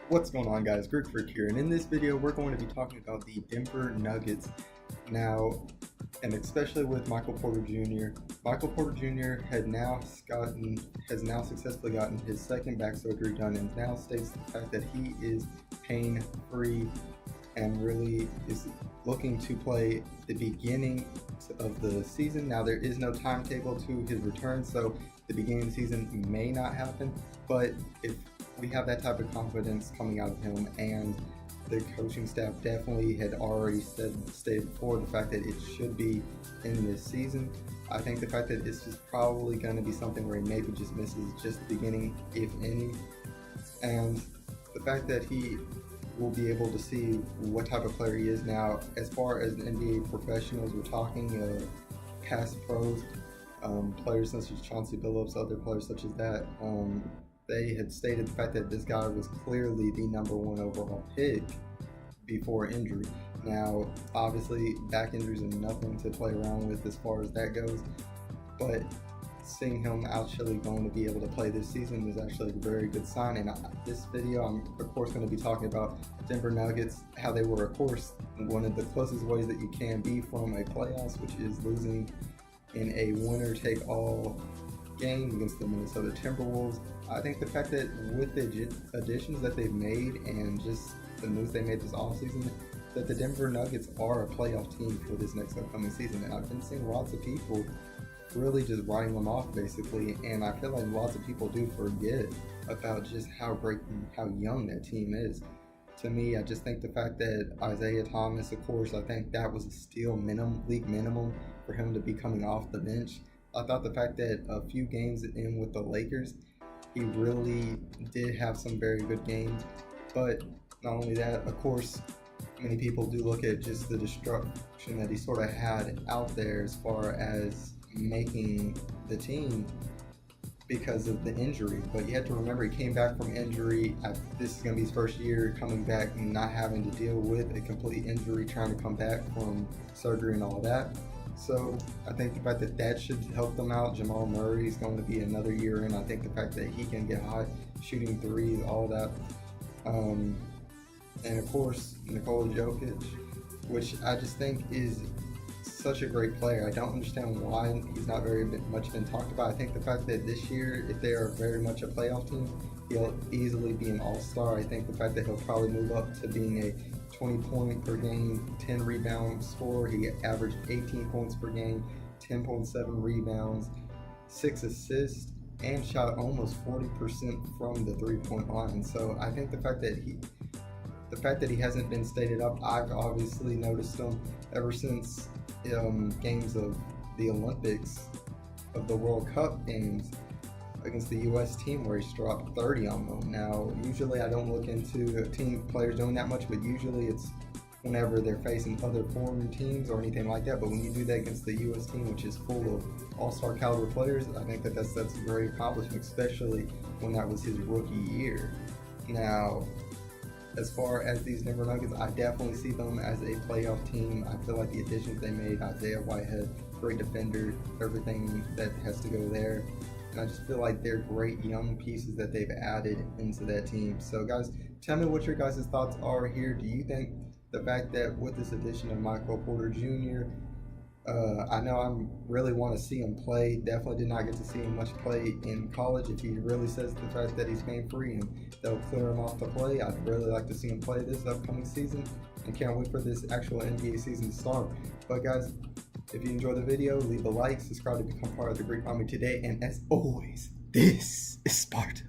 What's going on, guys? Greek Freak here, and in this video we're going to be talking about the Denver Nuggets now, and especially with Michael Porter Jr. Michael Porter Jr. has now successfully gotten his second back surgery done, and now states the fact that he is pain-free and really is looking to play the beginning of the season. Now, there is no timetable to his return, so the beginning of the season may not happen, but if we have that type of confidence coming out of him, and the coaching staff definitely had already stated before the fact that it should be in this season. I think the fact that it's just probably going to be something where he maybe just misses just the beginning, if any, and the fact that he will be able to see what type of player he is now. As far as the NBA professionals, we're talking past pros, players such as Chauncey Billups, other players such as that. They had stated the fact that this guy was clearly the #1 overall pick before injury. Now, obviously, back injuries are nothing to play around with as far as that goes, but seeing him actually going to be able to play this season is actually a very good sign. And this video, I'm of course going to be talking about Denver Nuggets, how they were, of course, one of the closest ways that you can be from a playoffs, which is losing in a winner-take-all game against the Minnesota Timberwolves. I think the fact that with the additions that they've made and just the moves they made this offseason, that the Denver Nuggets are a playoff team for this next upcoming season. And I've been seeing lots of people really just writing them off, basically, and I feel like lots of people do forget about just how great and how young that team is. To me, I just think the fact that Isaiah Thomas, of course, I think that was a steal league minimum for him to be coming off the bench. I thought the fact that a few games in with the Lakers, he really did have some very good games. But not only that, of course, many people do look at just the destruction that he sort of had out there as far as making the team because of the injury. But you have to remember, he came back from injury. This is going to be his first year coming back and not having to deal with a complete injury, trying to come back from surgery and all that. So I think the fact that that should help them out. Jamal Murray is going to be another year in. I think the fact that he can get hot, shooting threes, all that. And of course, Nikola Jokic, which I just think is such a great player. I don't understand why he's not very much been talked about. I think the fact that this year, if they are very much a playoff team, he'll easily be an all-star. I think the fact that he'll probably move up to being a 20-point per game, 10 rebound scorer. He averaged 18 points per game, 10.7 rebounds, 6 assists, and shot almost 40% from the three-point line. So I think the fact that he hasn't been stated up, I've obviously noticed him ever since games of the Olympics, of the World Cup games against the U.S. team where he's dropped 30 on them. Now, usually I don't look into team players doing that much, but usually it's whenever they're facing other foreign teams or anything like that. But when you do that against the U.S. team, which is full of all-star caliber players, I think that that's a great accomplishment, especially when that was his rookie year. Now, as far as these Denver Nuggets, I definitely see them as a playoff team. I feel like the additions they made, Isaiah Whitehead, great defender, everything that has to go there. And I just feel like they're great young pieces that they've added into that team. So guys, tell me what your guys' thoughts are here. Do you think the fact that with this addition of Michael Porter Jr., I know I really want to see him play. Definitely did not get to see him much play in college. If he really says the fact that he's pain-free and they'll clear him off to play, I'd really like to see him play this upcoming season, and can't wait for this actual NBA season to start. But guys, if you enjoyed the video, leave a like, subscribe to become part of the Greek Army today, and as always, this is Sparta.